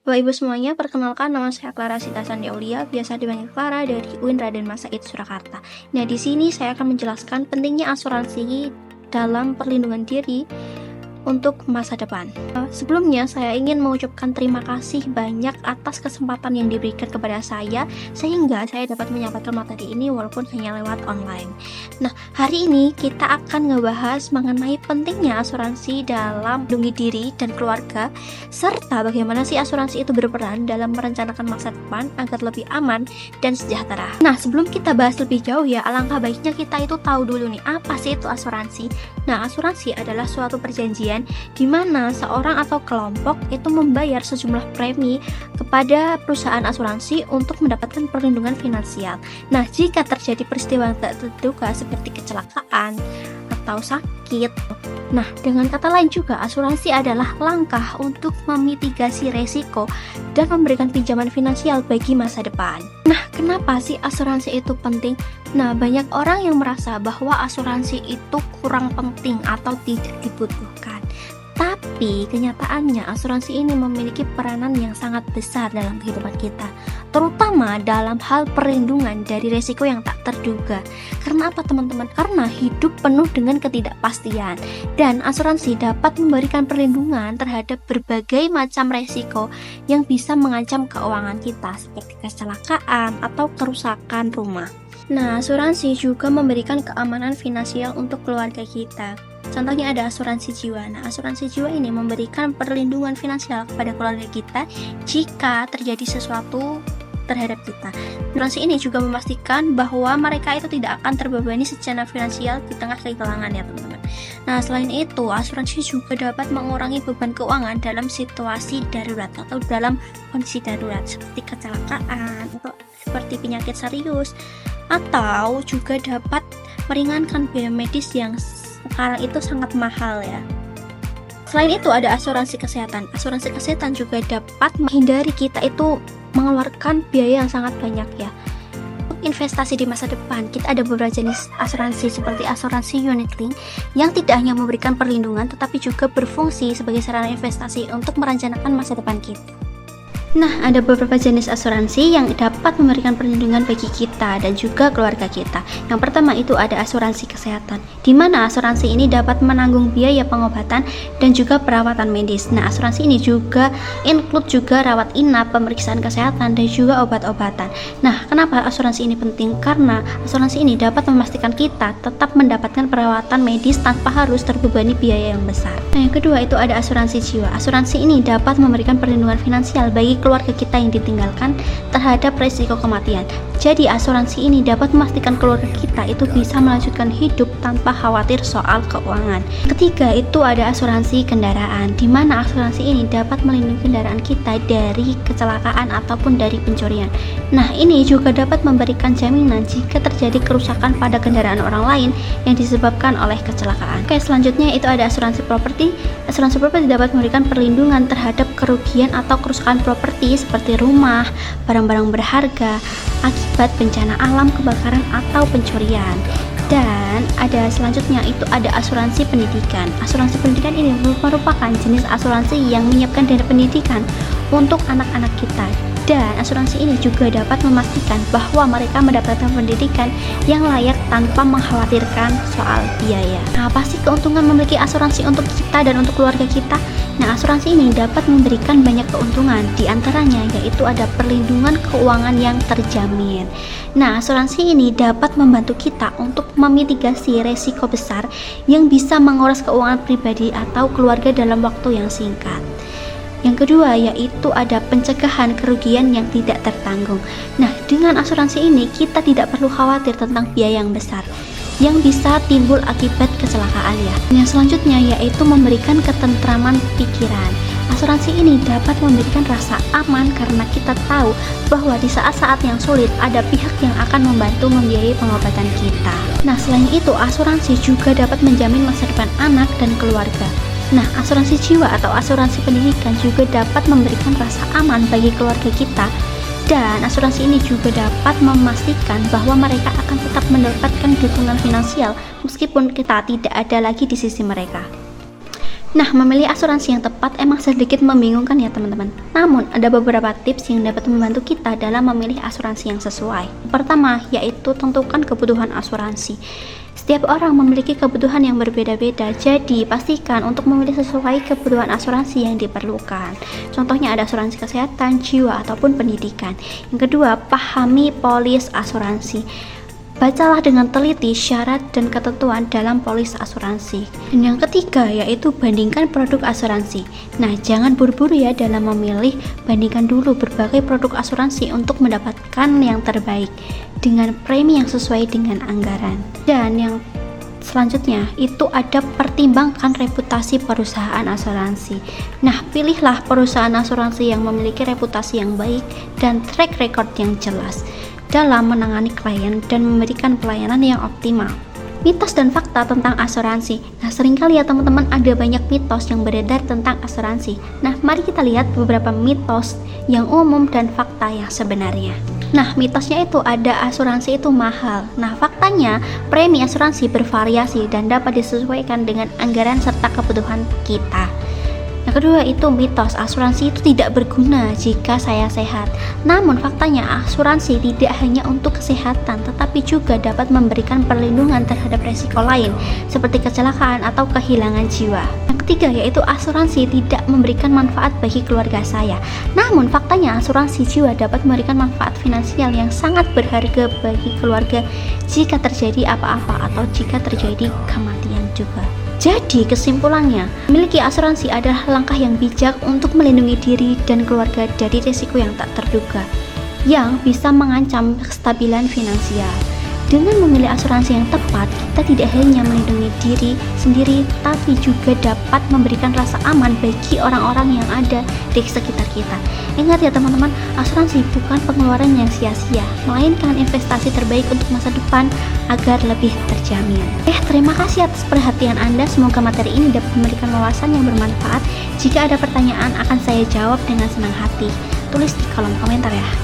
Bapak Ibu semuanya, perkenalkan nama saya Clara Sita Sandi Aulia, biasa dipanggil Clara dari UIN Raden Mas Said Surakarta. Nah, di sini saya akan menjelaskan pentingnya asuransi dalam perlindungan diri untuk masa depan. Sebelumnya saya ingin mengucapkan terima kasih banyak atas kesempatan yang diberikan kepada saya sehingga saya dapat menyampaikan materi ini walaupun hanya lewat online. Nah, hari ini kita akan ngebahas mengenai pentingnya asuransi dalam melindungi diri dan keluarga, serta bagaimana sih asuransi itu berperan dalam merencanakan masa depan agar lebih aman dan sejahtera. Nah, sebelum kita bahas lebih jauh ya, alangkah baiknya kita itu tahu dulu nih, apa sih itu asuransi? Nah, asuransi adalah suatu perjanjian di mana seorang atau kelompok itu membayar sejumlah premi kepada perusahaan asuransi untuk mendapatkan perlindungan finansial. Nah, jika terjadi peristiwa yang tak terduga seperti kecelakaan atau sakit. Nah, dengan kata lain juga, asuransi adalah langkah untuk memitigasi resiko dan memberikan pinjaman finansial bagi masa depan. Nah, kenapa sih asuransi itu penting? Nah, banyak orang yang merasa bahwa asuransi itu kurang penting atau tidak dibutuhkan. Tapi kenyataannya asuransi ini memiliki peranan yang sangat besar dalam kehidupan kita, terutama dalam hal perlindungan dari resiko yang tak terduga. Karena apa teman-teman? Karena hidup penuh dengan ketidakpastian dan asuransi dapat memberikan perlindungan terhadap berbagai macam resiko yang bisa mengancam keuangan kita seperti kecelakaan atau kerusakan rumah. Nah, asuransi juga memberikan keamanan finansial untuk keluarga kita. Contohnya ada asuransi jiwa. Nah, asuransi jiwa ini memberikan perlindungan finansial kepada keluarga kita jika terjadi sesuatu terhadap kita. Asuransi ini juga memastikan bahwa mereka itu tidak akan terbebani secara finansial di tengah kehilangan ya teman-teman. Nah, selain itu, asuransi juga dapat mengurangi beban keuangan dalam situasi darurat atau dalam kondisi darurat seperti kecelakaan atau seperti penyakit serius, atau juga dapat meringankan biaya medis yang sekarang itu sangat mahal ya. Selain itu ada asuransi kesehatan. Asuransi kesehatan juga dapat menghindari kita itu mengeluarkan biaya yang sangat banyak ya. Untuk investasi di masa depan, kita ada beberapa jenis asuransi seperti asuransi unit link yang tidak hanya memberikan perlindungan tetapi juga berfungsi sebagai sarana investasi untuk merencanakan masa depan kita. Nah, ada beberapa jenis asuransi yang dapat memberikan perlindungan bagi kita dan juga keluarga kita. Yang pertama itu ada asuransi kesehatan, di mana asuransi ini dapat menanggung biaya pengobatan dan juga perawatan medis. Nah, asuransi ini juga include juga rawat inap, pemeriksaan kesehatan, dan juga obat-obatan. Nah, kenapa asuransi ini penting? Karena asuransi ini dapat memastikan kita tetap mendapatkan perawatan medis tanpa harus terbebani biaya yang besar. Nah, yang kedua itu ada asuransi jiwa. Asuransi ini dapat memberikan perlindungan finansial bagi keluarga kita yang ditinggalkan terhadap resiko kematian. Jadi asuransi ini dapat memastikan keluarga kita itu bisa melanjutkan hidup tanpa khawatir soal keuangan. Ketiga itu ada asuransi kendaraan, di mana asuransi ini dapat melindungi kendaraan kita dari kecelakaan ataupun dari pencurian. Nah, ini juga dapat memberikan jaminan jika terjadi kerusakan pada kendaraan orang lain yang disebabkan oleh kecelakaan. Oke, selanjutnya itu ada asuransi properti. Asuransi properti dapat memberikan perlindungan terhadap kerugian atau kerusakan properti seperti rumah, barang-barang berharga akibat bencana alam, kebakaran, atau pencurian. Dan ada selanjutnya itu ada asuransi pendidikan. Asuransi pendidikan ini merupakan jenis asuransi yang menyiapkan dana pendidikan untuk anak-anak kita. Dan asuransi ini juga dapat memastikan bahwa mereka mendapatkan pendidikan yang layak tanpa mengkhawatirkan soal biaya. Nah, apa sih keuntungan memiliki asuransi untuk kita dan untuk keluarga kita? Nah, asuransi ini dapat memberikan banyak keuntungan, di antaranya yaitu ada perlindungan keuangan yang terjamin. Nah, asuransi ini dapat membantu kita untuk memitigasi resiko besar yang bisa menguras keuangan pribadi atau keluarga dalam waktu yang singkat. Yang kedua yaitu ada pencegahan kerugian yang tidak tertanggung. Nah, dengan asuransi ini kita tidak perlu khawatir tentang biaya yang besar yang bisa timbul akibat kecelakaan ya. Yang selanjutnya yaitu memberikan ketentraman pikiran. Asuransi ini dapat memberikan rasa aman karena kita tahu bahwa di saat-saat yang sulit ada pihak yang akan membantu membiayai pengobatan kita. Nah, selain itu asuransi juga dapat menjamin masa depan anak dan keluarga. Nah, asuransi jiwa atau asuransi pendidikan juga dapat memberikan rasa aman bagi keluarga kita, dan asuransi ini juga dapat memastikan bahwa mereka akan tetap mendapatkan dukungan finansial meskipun kita tidak ada lagi di sisi mereka. Nah, memilih asuransi yang tepat emang sedikit membingungkan ya teman-teman. Namun, ada beberapa tips yang dapat membantu kita dalam memilih asuransi yang sesuai. Pertama, yaitu tentukan kebutuhan asuransi. Setiap orang memiliki kebutuhan yang berbeda-beda, jadi pastikan untuk memilih sesuai kebutuhan asuransi yang diperlukan. Contohnya ada asuransi kesehatan, jiwa, ataupun pendidikan. Yang kedua, pahami polis asuransi. Bacalah dengan teliti syarat dan ketentuan dalam polis asuransi. Dan yang ketiga yaitu bandingkan produk asuransi. Nah, jangan buru-buru ya dalam memilih, bandingkan dulu berbagai produk asuransi untuk mendapatkan yang terbaik dengan premi yang sesuai dengan anggaran. Dan yang selanjutnya itu ada pertimbangkan reputasi perusahaan asuransi. Nah, pilihlah perusahaan asuransi yang memiliki reputasi yang baik dan track record yang jelas dalam menangani klien dan memberikan pelayanan yang optimal. Mitos dan fakta tentang asuransi. Nah, seringkali ya teman-teman ada banyak mitos yang beredar tentang asuransi. Nah, mari kita lihat beberapa mitos yang umum dan fakta yang sebenarnya. Nah, mitosnya itu ada asuransi itu mahal. Nah, faktanya premi asuransi bervariasi dan dapat disesuaikan dengan anggaran serta kebutuhan kita. Yang kedua itu mitos, asuransi itu tidak berguna jika saya sehat. Namun faktanya asuransi tidak hanya untuk kesehatan, tetapi juga dapat memberikan perlindungan terhadap resiko lain seperti kecelakaan atau kehilangan jiwa. Yang ketiga yaitu asuransi tidak memberikan manfaat bagi keluarga saya. Namun faktanya asuransi jiwa dapat memberikan manfaat finansial yang sangat berharga bagi keluarga jika terjadi apa-apa atau jika terjadi kematian juga. Jadi kesimpulannya, memiliki asuransi adalah langkah yang bijak untuk melindungi diri dan keluarga dari risiko yang tak terduga yang bisa mengancam kestabilan finansial. Dengan memilih asuransi yang tepat, kita tidak hanya melindungi diri sendiri, tapi juga dapat memberikan rasa aman bagi orang-orang yang ada di sekitar kita. Ingat ya teman-teman, asuransi bukan pengeluaran yang sia-sia, melainkan investasi terbaik untuk masa depan agar lebih terjamin. Terima kasih atas perhatian Anda. Semoga materi ini dapat memberikan wawasan yang bermanfaat. Jika ada pertanyaan, akan saya jawab dengan senang hati. Tulis di kolom komentar ya.